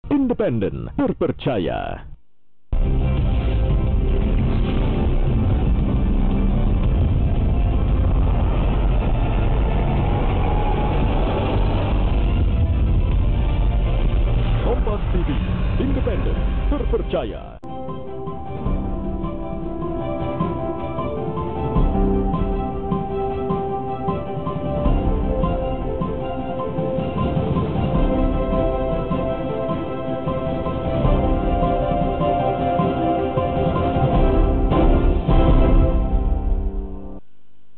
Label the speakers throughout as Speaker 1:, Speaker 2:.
Speaker 1: independen, terpercaya. Kompas TV, independen, terpercaya.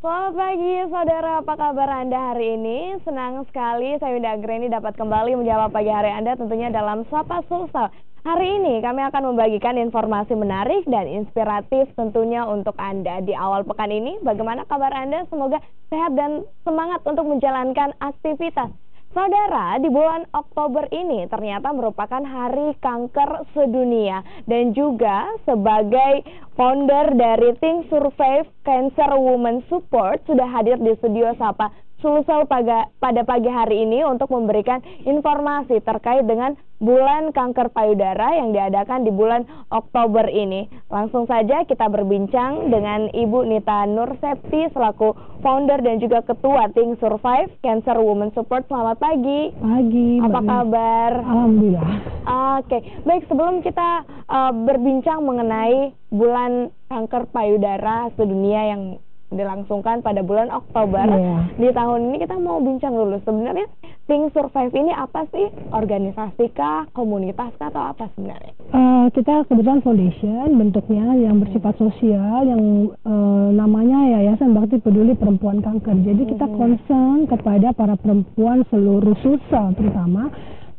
Speaker 2: Selamat pagi saudara, apa kabar Anda hari ini? Senang sekali saya Winda Anggreni dapat kembali menjawab pagi hari Anda tentunya dalam Sapa Sulsel. Hari ini kami akan membagikan informasi menarik dan inspiratif tentunya untuk Anda. Di awal pekan ini, bagaimana kabar Anda? Semoga sehat dan semangat untuk menjalankan aktivitas. Saudara, di bulan Oktober ini ternyata merupakan Hari Kanker Sedunia dan juga sebagai founder dari Think Survive Cancer Women Support sudah hadir di studio Sapa Sulsel pada pagi hari ini untuk memberikan informasi terkait dengan bulan kanker payudara yang diadakan di bulan Oktober ini. Langsung saja kita berbincang dengan Ibu Nita Nursepti selaku founder dan juga ketua Think Survive Cancer Women Support. Selamat pagi.
Speaker 3: Pagi.
Speaker 2: Apa kabar?
Speaker 3: Alhamdulillah.
Speaker 2: Oke, baik, sebelum kita berbincang mengenai bulan kanker payudara sedunia yang dilangsungkan pada bulan Oktober di tahun ini, kita mau bincang dulu sebenarnya Think Survive ini apa sih? Organisasi kah, komunitas kah, atau apa sebenarnya?
Speaker 3: Kita kebetulan foundation bentuknya yang bersifat sosial yang namanya Yayasan Bakti Peduli Perempuan Kanker. Jadi kita concern kepada para perempuan seluruh Sulsel terutama,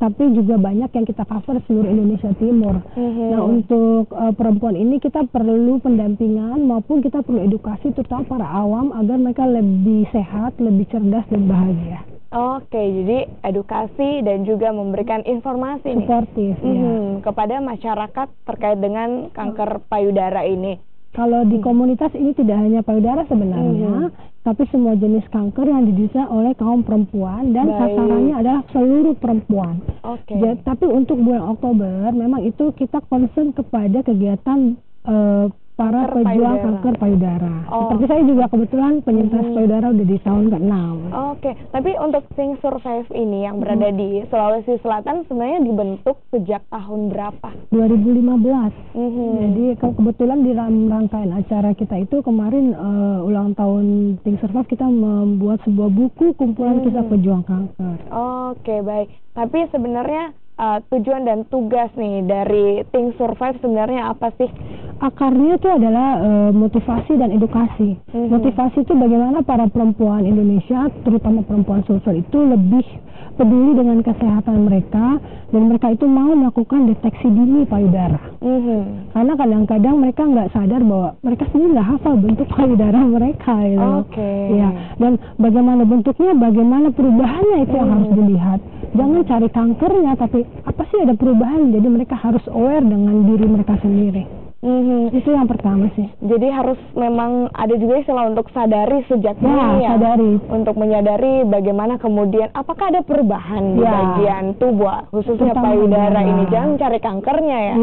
Speaker 3: tapi juga banyak yang kita cover seluruh Indonesia Timur. Nah, untuk perempuan ini kita perlu pendampingan maupun kita perlu edukasi terutama para awam agar mereka lebih sehat, lebih cerdas dan bahagia.
Speaker 2: Oke, jadi edukasi dan juga memberikan informasi
Speaker 3: suportif
Speaker 2: kepada masyarakat terkait dengan kanker payudara ini.
Speaker 3: Kalau di komunitas ini tidak hanya payudara sebenarnya, tapi semua jenis kanker yang diderita oleh kaum perempuan dan sasarannya adalah seluruh perempuan. Tapi untuk bulan Oktober memang itu kita concern kepada kegiatan para pejuang kanker payudara. Seperti saya juga kebetulan penyintas payudara udah di tahun ke-6.
Speaker 2: Tapi untuk Think Survive ini yang berada di Sulawesi Selatan sebenarnya dibentuk sejak tahun berapa?
Speaker 3: 2015. Jadi kebetulan di rangkaian acara kita itu kemarin ulang tahun Think Survive kita membuat sebuah buku kumpulan kisah pejuang kanker.
Speaker 2: Oke, baik. Tapi sebenarnya tujuan dan tugas nih dari Think Survive sebenarnya apa sih?
Speaker 3: Akarnya itu adalah motivasi dan edukasi. Motivasi itu bagaimana para perempuan Indonesia, terutama perempuan Sulsel itu lebih peduli dengan kesehatan mereka dan mereka itu mau melakukan deteksi dini payudara. Karena kadang-kadang mereka nggak sadar bahwa mereka sendiri nggak hafal bentuk payudara mereka. Ya, dan bagaimana bentuknya, bagaimana perubahannya itu yang harus dilihat. Jangan cari kankernya, tapi apa sih ada perubahan. Jadi mereka harus aware dengan diri mereka sendiri. Itu yang pertama sih.
Speaker 2: Jadi harus memang ada juga istilah untuk sadari sejak dini ya.
Speaker 3: Sadari.
Speaker 2: Untuk menyadari bagaimana kemudian apakah ada perubahan di bagian tubuh khususnya payudara ini. Jangan cari kankernya ya.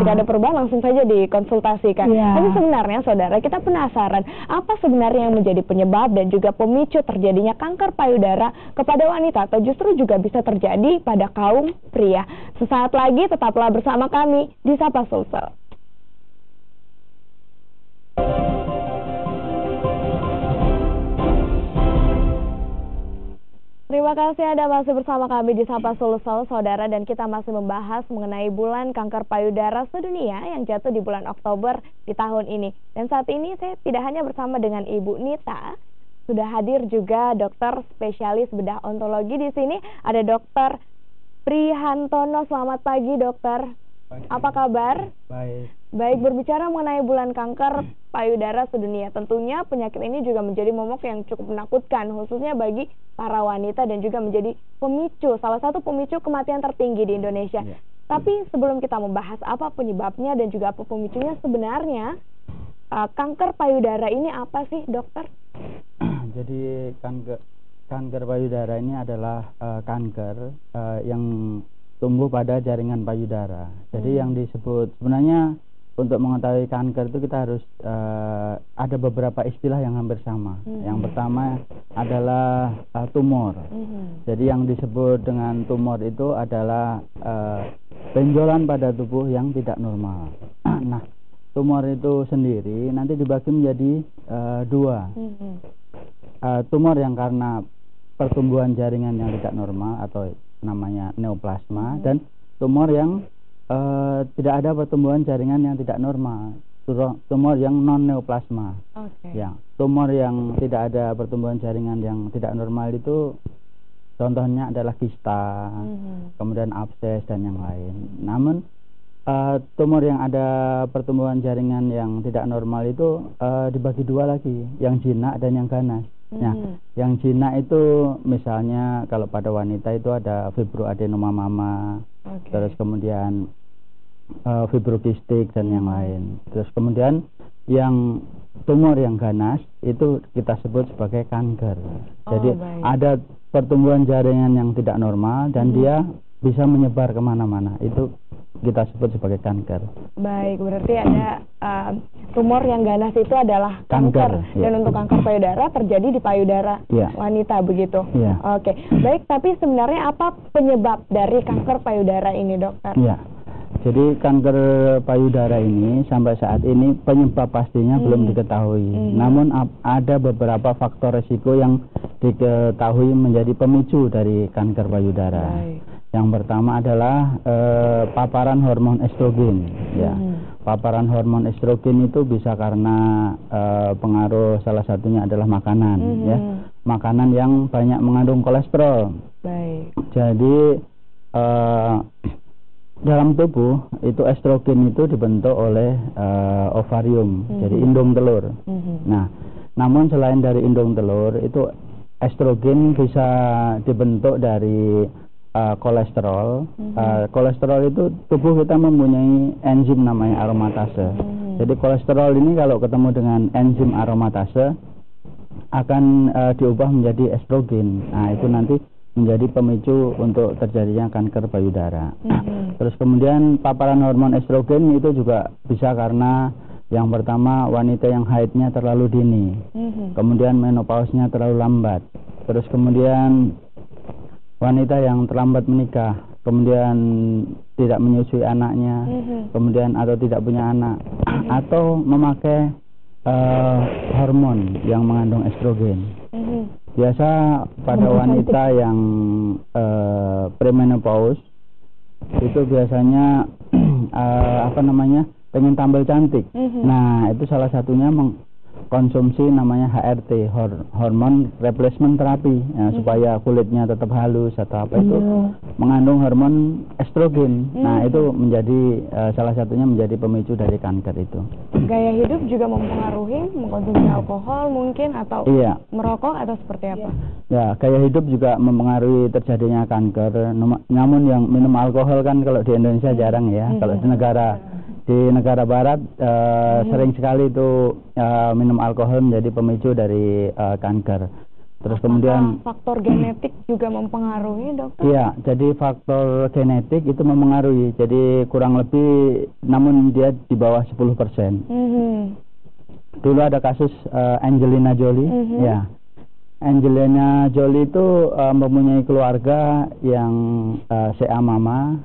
Speaker 2: Jika ada perubahan langsung saja dikonsultasikan. Tapi sebenarnya saudara, kita penasaran apa sebenarnya yang menjadi penyebab dan juga pemicu terjadinya kanker payudara kepada wanita atau justru juga bisa terjadi pada kaum pria. Sesaat lagi tetaplah bersama kami di Sapa Sulsel. Terima kasih Anda masih bersama kami di Sapa Sulsel, saudara, dan kita masih membahas mengenai bulan kanker payudara sedunia yang jatuh di bulan Oktober di tahun ini. Dan saat ini saya tidak hanya bersama dengan Ibu Nita, sudah hadir juga dokter spesialis bedah ontologi di sini. Ada Dokter Prihantono. Selamat pagi, dokter. Apa kabar? Baik, berbicara mengenai bulan kanker payudara sedunia, tentunya penyakit ini juga menjadi momok yang cukup menakutkan, khususnya bagi para wanita dan juga menjadi pemicu, salah satu pemicu kematian tertinggi di Indonesia. Tapi sebelum kita membahas apa penyebabnya dan juga apa pemicunya sebenarnya, kanker payudara ini apa sih, dokter?
Speaker 4: Jadi kanker payudara ini adalah kanker yang tumbuh pada jaringan payudara. Jadi yang disebut sebenarnya untuk mengetahui kanker itu kita harus ada beberapa istilah yang hampir sama. Yang pertama adalah tumor. Jadi yang disebut dengan tumor itu adalah benjolan pada tubuh yang tidak normal. Nah, tumor itu sendiri nanti dibagi menjadi dua. Tumor yang karena pertumbuhan jaringan yang tidak normal atau namanya neoplasma, dan tumor yang tidak ada pertumbuhan jaringan yang tidak normal, tumor yang non neoplasma. Ya, tumor yang tidak ada pertumbuhan jaringan yang tidak normal itu contohnya adalah kista, kemudian abses dan yang lain. Namun tumor yang ada pertumbuhan jaringan yang tidak normal itu dibagi dua lagi, yang jinak dan yang ganas. Nah, yang jinak itu misalnya kalau pada wanita itu ada fibroadenoma mama, terus kemudian fibrokistik dan yang lain. Terus kemudian yang tumor yang ganas itu kita sebut sebagai kanker. Jadi ada pertumbuhan jaringan yang tidak normal dan dia bisa menyebar kemana-mana. Itu kita sebut sebagai kanker.
Speaker 2: Baik, berarti ada tumor yang ganas itu adalah kanker. Dan untuk kanker payudara terjadi di payudara wanita, begitu? Oke, baik, tapi sebenarnya apa penyebab dari kanker payudara ini, dokter?
Speaker 4: Jadi kanker payudara ini sampai saat ini penyebab pastinya belum diketahui. Namun ada beberapa faktor risiko yang diketahui menjadi pemicu dari kanker payudara. Yang pertama adalah paparan hormon estrogen. Paparan hormon estrogen itu bisa karena pengaruh, salah satunya adalah makanan, makanan yang banyak mengandung kolesterol. Jadi dalam tubuh itu estrogen itu dibentuk oleh ovarium, jadi indung telur. Nah, namun selain dari indung telur itu estrogen bisa dibentuk dari kolesterol. Kolesterol itu tubuh kita mempunyai enzim namanya aromatase. Jadi kolesterol ini kalau ketemu dengan enzim aromatase akan diubah menjadi estrogen. Nah, itu nanti menjadi pemicu untuk terjadinya kanker payudara. Terus kemudian paparan hormon estrogen itu juga bisa karena yang pertama wanita yang haidnya terlalu dini, kemudian menopausnya terlalu lambat, terus kemudian wanita yang terlambat menikah, kemudian tidak menyusui anaknya, kemudian atau tidak punya anak, atau memakai hormon yang mengandung estrogen. Biasa pada wanita yang premenopause itu biasanya pengen tampil cantik. Nah, itu salah satunya konsumsi namanya HRT, hormon replacement therapy, supaya kulitnya tetap halus atau apa itu mengandung hormon estrogen. Nah, itu menjadi salah satunya menjadi pemicu dari kanker itu.
Speaker 2: Gaya hidup juga mempengaruhi, mengkonsumsi alkohol mungkin atau merokok atau seperti apa?
Speaker 4: Ya, gaya hidup juga mempengaruhi terjadinya kanker. Namun yang minum alkohol kan kalau di Indonesia jarang ya. Kalau di negara barat sering sekali itu minum alkohol menjadi pemicu dari kanker. Terus kemudian
Speaker 2: faktor genetik juga mempengaruhi, dokter?
Speaker 4: Iya, jadi faktor genetik itu mempengaruhi. Jadi kurang lebih, namun dia di bawah 10%. Dulu ada kasus Angelina Jolie, ya. Angelina Jolie itu mempunyai keluarga yang CA mama,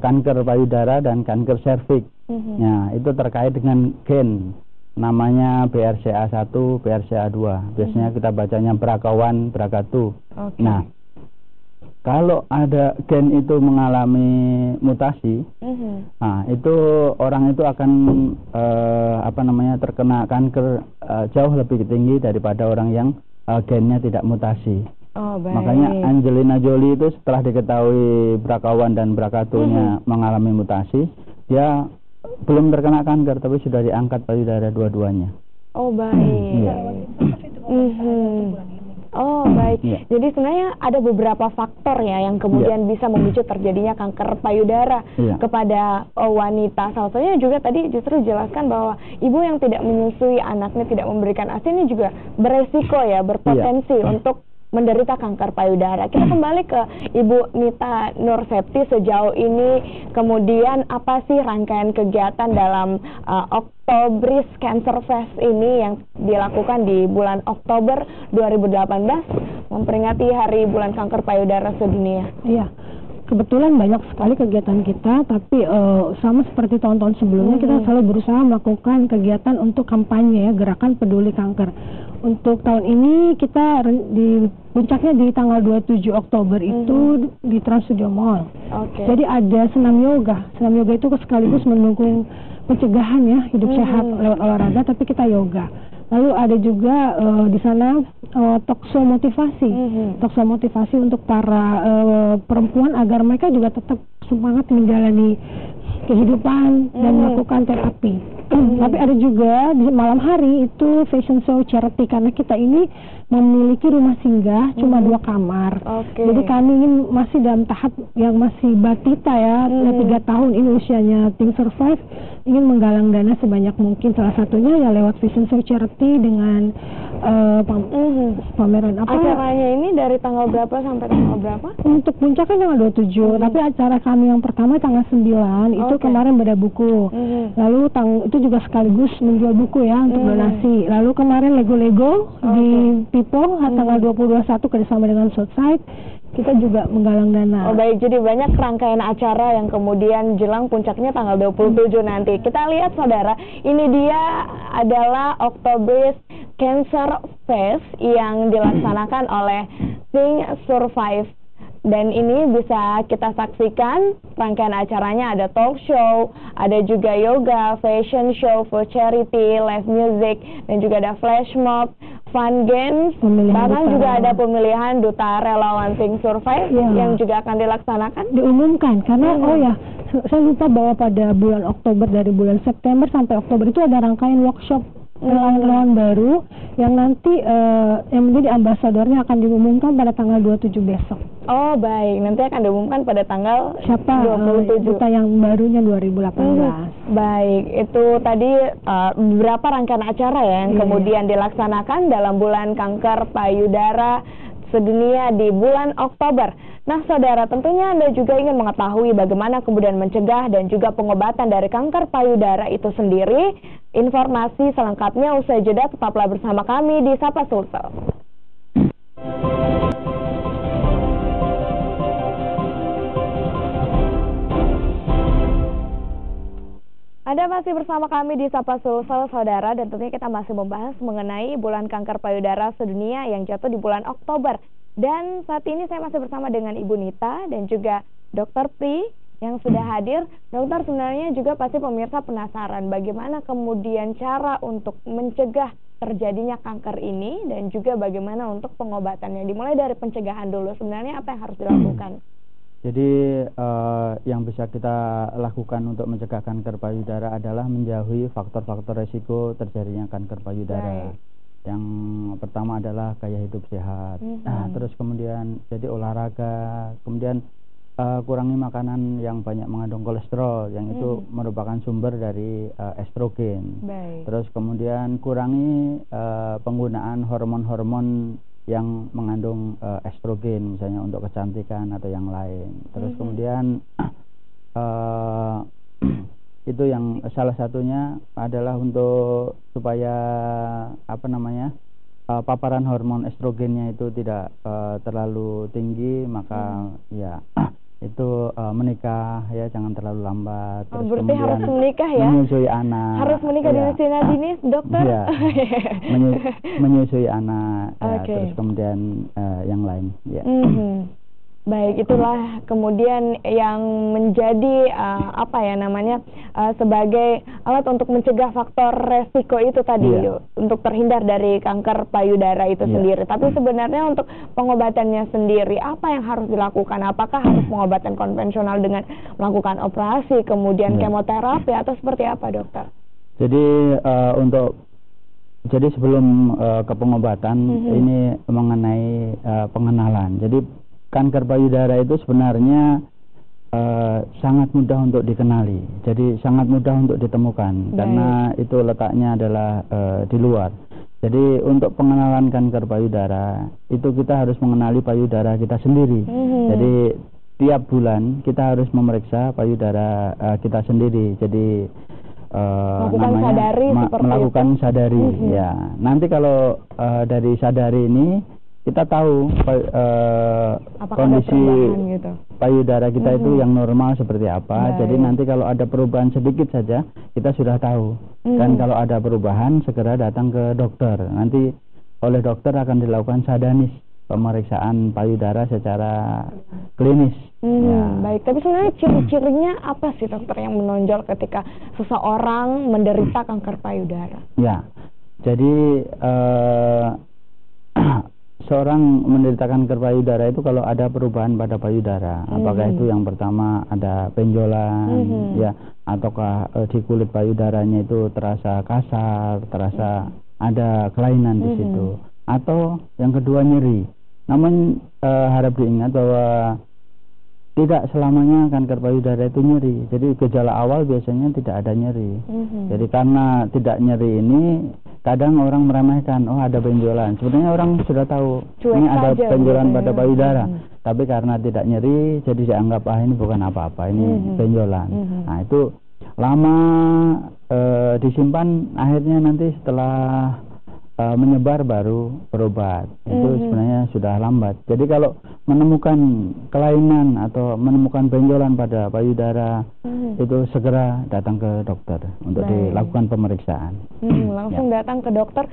Speaker 4: kanker payudara dan kanker serviks. Nah, itu terkait dengan gen namanya BRCA1, BRCA2. Biasanya kita bacanya BRCA1, BRCA2. Nah, kalau ada gen itu mengalami mutasi, nah itu orang itu akan terkena kanker jauh lebih tinggi daripada orang yang gennya tidak mutasi. Makanya Angelina Jolie itu setelah diketahui BRCA1 dan BRCA2-nya mengalami mutasi, dia belum terkena kanker tapi sudah diangkat payudara dua-duanya.
Speaker 2: Baik. Jadi sebenarnya ada beberapa faktor ya yang kemudian bisa memicu terjadinya kanker payudara kepada wanita. Salah satunya juga tadi justru jelaskan bahwa ibu yang tidak menyusui anaknya, tidak memberikan ASI ini juga beresiko ya, berpotensi untuk menderita kanker payudara. Kita kembali ke Ibu Nita Nursepti. Sejauh ini kemudian apa sih rangkaian kegiatan dalam Oktobris Cancer Fest ini yang dilakukan di bulan Oktober 2018 memperingati Hari Bulan Kanker Payudara Sedunia?
Speaker 3: Iya, kebetulan banyak sekali kegiatan kita, tapi sama seperti tahun-tahun sebelumnya kita selalu berusaha melakukan kegiatan untuk kampanye ya, gerakan peduli kanker. Untuk tahun ini kita di puncaknya di tanggal 27 Oktober itu di Trans Studio Mall. Jadi ada senam yoga. Senam yoga itu sekaligus mendukung pencegahan ya, hidup sehat lewat olahraga, tapi kita yoga. Lalu ada juga di sana talkshow motivasi, talkshow motivasi untuk para perempuan agar mereka juga tetap semangat menjalani kehidupan dan melakukan terapi. Tapi ada juga di malam hari itu fashion show charity, karena kita ini memiliki rumah singgah cuma 2 kamar. Jadi kami ingin masih dalam tahap yang masih batita ya, 3 tahun ini usianya Think Survive, ingin menggalang dana sebanyak mungkin. Salah satunya ya lewat fashion show charity dengan pameran apa.
Speaker 2: Acaranya ini dari tanggal berapa sampai tanggal berapa?
Speaker 3: Untuk puncaknya tanggal 27, tapi acara kami yang pertama tanggal 9 itu kemarin beda buku. Lalu itu juga sekaligus menjual buku ya untuk donasi. Lalu kemarin Lego-Lego di Pipo tanggal 20-21 kerjasama dengan Southside, kita juga menggalang dana.
Speaker 2: Oh baik, jadi banyak rangkaian acara yang kemudian jelang puncaknya tanggal 27 nanti. Kita lihat saudara, ini dia adalah Oktobris Cancer Fest yang dilaksanakan oleh Think Survive. Dan ini bisa kita saksikan rangkaian acaranya, ada talk show, ada juga yoga, fashion show, for charity, live music, dan juga ada flash mob, fun games, bahkan juga ada pemilihan duta relawan Think Survive yang juga akan dilaksanakan.
Speaker 3: Diumumkan karena saya lupa bahwa pada bulan Oktober, dari bulan September sampai Oktober itu ada rangkaian workshop relawan baru yang nanti yang menjadi ambasadornya akan diumumkan pada tanggal 27 besok.
Speaker 2: Oh baik, nanti akan diumumkan pada tanggal 27.
Speaker 3: Duta yang barunya 2018.
Speaker 2: Baik, itu tadi beberapa rangkaian acara ya yang kemudian dilaksanakan dalam bulan kanker payudara sedunia di bulan Oktober. Nah saudara, tentunya Anda juga ingin mengetahui bagaimana kemudian mencegah dan juga pengobatan dari kanker payudara itu sendiri. Informasi selengkapnya usai jeda, tetaplah bersama kami di Sapa Sulsel. Anda masih bersama kami di Sapa Sulsel, saudara, dan tentunya kita masih membahas mengenai bulan kanker payudara sedunia yang jatuh di bulan Oktober. Dan saat ini saya masih bersama dengan Ibu Nita dan juga Dr. Pri yang sudah hadir. Dokter, sebenarnya juga pasti pemirsa penasaran bagaimana kemudian cara untuk mencegah terjadinya kanker ini dan juga bagaimana untuk pengobatannya. Dimulai dari pencegahan dulu, sebenarnya apa yang harus dilakukan?
Speaker 4: Jadi yang bisa kita lakukan untuk mencegah kanker payudara adalah menjauhi faktor-faktor resiko terjadinya kanker payudara. Yang pertama adalah gaya hidup sehat. Nah, terus kemudian jadi olahraga, kemudian kurangi makanan yang banyak mengandung kolesterol, yang itu merupakan sumber dari estrogen. Terus kemudian kurangi penggunaan hormon-hormon yang mengandung estrogen, misalnya untuk kecantikan atau yang lain. Terus kemudian itu yang salah satunya adalah untuk supaya paparan hormon estrogennya itu tidak terlalu tinggi, maka ya itu menikah ya, jangan terlalu lambat. Terus
Speaker 2: berarti harus menikah ya?
Speaker 4: Menyusui anak.
Speaker 2: Harus menikah di usia dini, dokter?
Speaker 4: Ya, menyusui anak, ya, terus kemudian yang lain. Ya.
Speaker 2: Baik, itulah kemudian yang menjadi sebagai alat untuk mencegah faktor resiko itu tadi, untuk terhindar dari kanker payudara itu sendiri. Tapi sebenarnya untuk pengobatannya sendiri, apa yang harus dilakukan? Apakah harus pengobatan konvensional dengan melakukan operasi, kemudian kemoterapi, atau seperti apa, dokter?
Speaker 4: Jadi sebelum ke pengobatan, ini mengenai pengenalan. Jadi kanker payudara itu sebenarnya sangat mudah untuk dikenali, jadi sangat mudah untuk ditemukan. Karena itu letaknya adalah di luar. Jadi untuk pengenalan kanker payudara itu kita harus mengenali payudara kita sendiri. Jadi tiap bulan kita harus memeriksa payudara kita sendiri. Jadi melakukan sadari ya. Nanti kalau dari sadari ini kita tahu kondisi gitu payudara kita itu yang normal seperti apa. Jadi nanti kalau ada perubahan sedikit saja kita sudah tahu. Dan kalau ada perubahan segera datang ke dokter. Nanti oleh dokter akan dilakukan sadanis, pemeriksaan payudara secara klinis. Ya.
Speaker 2: Baik, tapi sebenarnya ciri-cirinya apa sih dokter yang menonjol ketika seseorang menderita kanker payudara? Ya,
Speaker 4: jadi seorang menderita kanker payudara itu kalau ada perubahan pada payudara, apakah itu yang pertama ada benjolan, ya, ataukah di kulit payudaranya itu terasa kasar, terasa ada kelainan di situ, atau yang kedua nyeri. Namun harap diingat bahwa tidak selamanya kanker payudara itu nyeri. Jadi gejala awal biasanya tidak ada nyeri. Jadi karena tidak nyeri ini kadang orang meremehkan, oh ada benjolan. Sebenarnya orang sudah tahu ini ada benjolan pada payudara. Tapi karena tidak nyeri jadi dianggap ini bukan apa-apa, ini benjolan. Nah itu lama disimpan, akhirnya nanti setelah menyebar baru berobat. Itu sebenarnya sudah lambat. Jadi kalau menemukan kelainan atau menemukan benjolan pada payudara itu segera datang ke dokter untuk dilakukan pemeriksaan.
Speaker 2: Langsung datang ke dokter.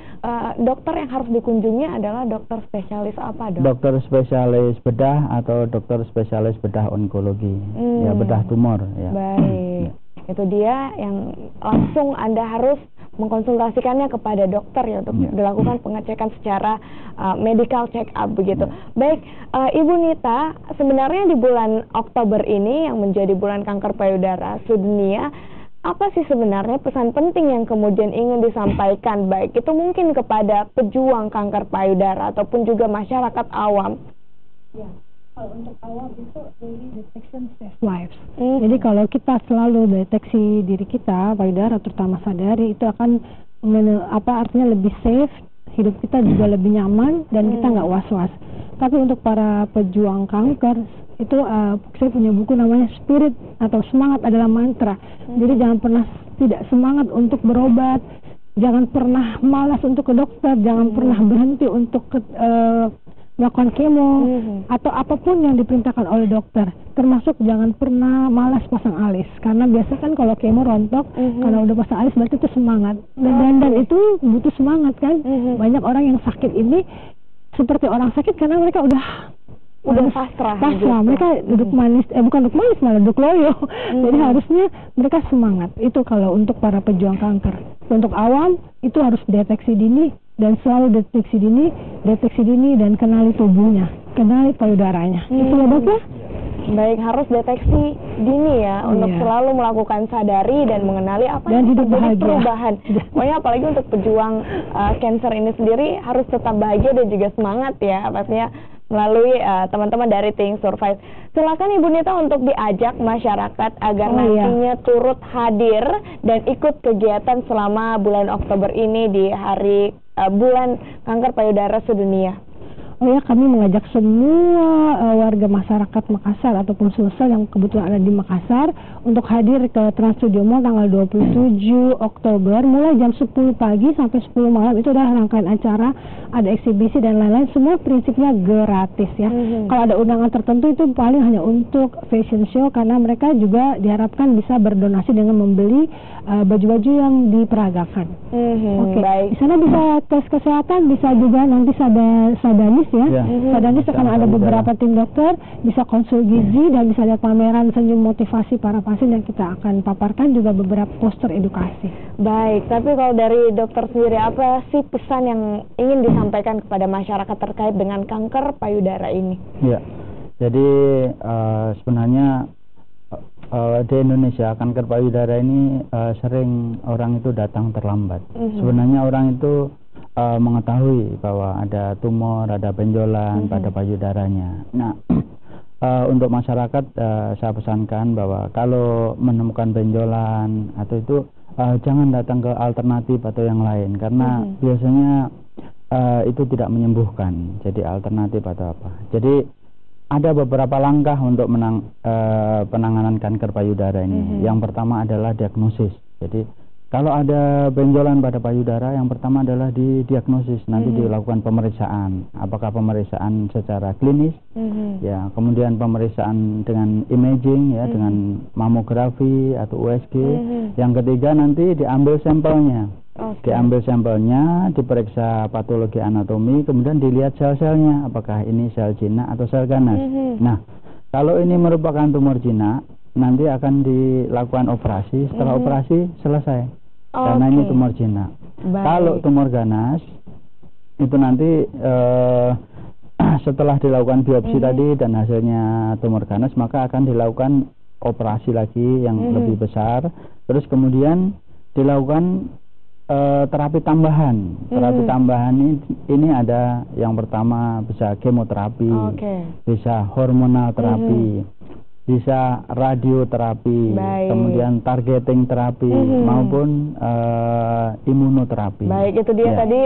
Speaker 2: Dokter yang harus dikunjungi adalah dokter spesialis apa, dok?
Speaker 4: Dokter spesialis bedah atau dokter spesialis bedah onkologi, ya bedah tumor. Ya.
Speaker 2: Baik. Itu dia yang langsung Anda harus mengkonsultasikannya kepada dokter ya untuk dilakukan pengecekan secara medical check up begitu. Baik, Ibu Nita, sebenarnya di bulan Oktober ini yang menjadi bulan kanker payudara sedunia, apa sih sebenarnya pesan penting yang kemudian ingin disampaikan, baik itu mungkin kepada pejuang kanker payudara ataupun juga masyarakat awam?
Speaker 3: Ya. Kalau untuk awam itu early detection saves lives. Jadi kalau kita selalu deteksi diri kita payudara, terutama sadari, itu akan artinya lebih safe, hidup kita juga lebih nyaman dan kita nggak was-was. Tapi untuk para pejuang kanker itu saya punya buku namanya Spirit atau Semangat adalah Mantra. Jadi jangan pernah tidak semangat untuk berobat, jangan pernah malas untuk ke dokter, jangan pernah berhenti untuk melakukan kemo atau apapun yang diperintahkan oleh dokter, termasuk jangan pernah malas pasang alis, karena biasa kan kalau kemo rontok karena udah pasang alis berarti itu semangat, dan itu butuh semangat kan. Banyak orang yang sakit ini seperti orang sakit karena mereka udah pasrah, mereka duduk manis, bukan duduk manis, malah duduk loyo. Jadi harusnya mereka semangat. Itu kalau untuk para pejuang kanker. Untuk awam itu harus deteksi dini dan selalu deteksi dini dan kenali tubuhnya, kenali payudaranya. Itu ya dok ya?
Speaker 2: Baik, harus deteksi dini ya, untuk selalu melakukan sadari dan mengenali apa yang terjadi perubahan. Pokoknya apalagi untuk pejuang cancer ini sendiri harus tetap bahagia dan juga semangat ya, pastinya melalui teman-teman dari Think Survive. Silakan Ibu Nita untuk diajak masyarakat agar nantinya turut hadir dan ikut kegiatan selama bulan Oktober ini di hari bulan kanker payudara sedunia.
Speaker 3: Oh ya, kami mengajak semua warga masyarakat Makassar ataupun Sulsel yang kebetulan ada di Makassar untuk hadir ke Trans Studio Mall tanggal 27 Oktober mulai jam 10 pagi sampai 10 malam. Itu adalah rangkaian acara, ada eksibisi dan lain-lain, semua prinsipnya gratis ya. Kalau ada undangan tertentu itu paling hanya untuk fashion show, karena mereka juga diharapkan bisa berdonasi dengan membeli baju-baju yang diperagakan. Di sana bisa tes kesehatan, bisa juga nanti sadanis ya. Sadanis akan ada beberapa tim dokter, bisa konsul gizi dan bisa lihat pameran senyum motivasi para pasien yang kita akan paparkan, juga beberapa poster edukasi.
Speaker 2: Baik, tapi kalau dari dokter sendiri apa sih pesan yang ingin disampaikan kepada masyarakat terkait dengan kanker payudara ini? Ya,
Speaker 4: jadi sebenarnya di Indonesia kanker payudara ini sering orang itu datang terlambat. Sebenarnya orang itu mengetahui bahwa ada tumor, ada benjolan pada payudaranya. Nah, untuk masyarakat saya pesankan bahwa kalau menemukan benjolan atau itu jangan datang ke alternatif atau yang lain karena biasanya itu tidak menyembuhkan. Jadi alternatif atau apa. Jadi ada beberapa langkah untuk penanganan kanker payudara ini. Yang pertama adalah diagnosis. Jadi kalau ada benjolan pada payudara, yang pertama adalah didiagnosis, nanti dilakukan pemeriksaan. Apakah pemeriksaan secara klinis, ya, kemudian pemeriksaan dengan imaging, ya, dengan mamografi atau USG. Yang ketiga nanti diambil sampelnya. Diambil sampelnya, diperiksa patologi anatomi, kemudian dilihat sel-selnya, apakah ini sel jinak atau sel ganas. Nah, kalau ini merupakan tumor jinak, nanti akan dilakukan operasi. Setelah operasi selesai. Karena ini tumor jinak. Kalau tumor ganas itu nanti setelah dilakukan biopsi tadi dan hasilnya tumor ganas, maka akan dilakukan operasi lagi yang lebih besar. Terus kemudian dilakukan terapi tambahan. Terapi tambahan ini ada yang pertama bisa kemoterapi, bisa hormonal terapi, bisa radioterapi, kemudian targeting terapi maupun imunoterapi.
Speaker 2: Baik, itu dia tadi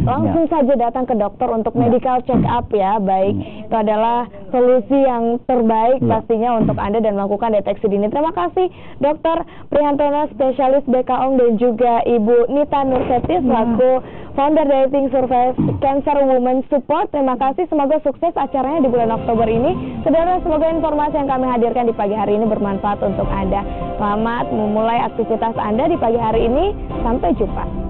Speaker 2: langsung saja datang ke dokter untuk medical check up ya. Baik, itu adalah solusi yang terbaik pastinya untuk Anda dan melakukan deteksi dini. Terima kasih Dr. Prihantono, spesialis BKOM, dan juga Ibu Nita Nurseti selaku founder Dating Survive Cancer Women Support. Terima kasih, semoga sukses acaranya di bulan Oktober ini. Saudara, semoga informasi yang kami hadirkan di pagi hari ini bermanfaat untuk Anda. Selamat memulai aktivitas Anda di pagi hari ini. Sampai jumpa.